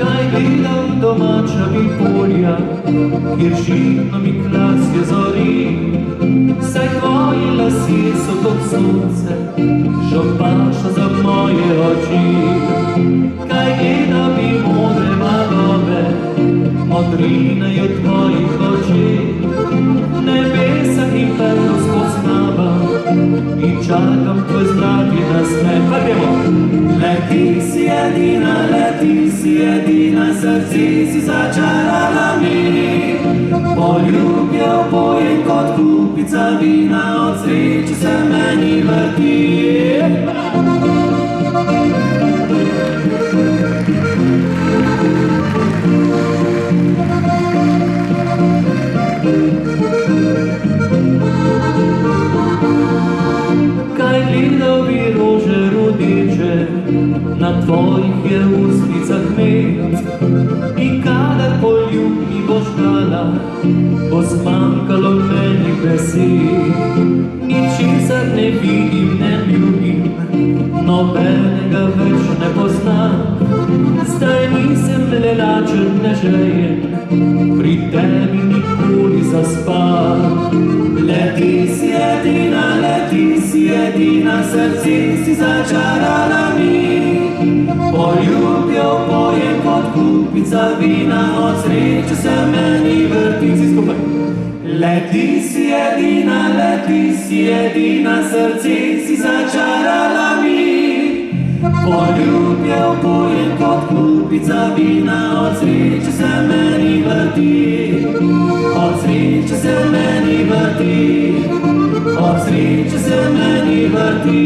Kaj gledam domača bi polja, kjer živno mi klasje zori, saj tvoji lasje so kot sonce, žopaša za moje oči. Kaj gledam bi modre valove, modrinajo tvojih oči, nebesa in perlo spoznavam in čakam tvoj zlati nasmeh. Pa gremo! Leti si edina, srce si začarala mi. Poljubil pojem kot kupica vina, od sreče se meni vrti. Kaj gledal bi rože rodeče, na tvojih je ustnicah med, in kadar poljub mi boš dala, bo zmanjkalo meni besed. Ničesar ne vidim, ne ljubim, nobenega več ne poznam, zdaj nisem le lačen, ne žejen, pri tebi nikoli zaspam. Leti si edina, srce si začarala mi. Poljubil pojem kot kupica vina, od sreče se meni vrti. Vsi skupaj. Leti si edina, srce si začarala mi. Poljubil pojem kot kupica vina, od sreče se meni vrti. Od sreče se meni vrti. Od sreče se meni vrti.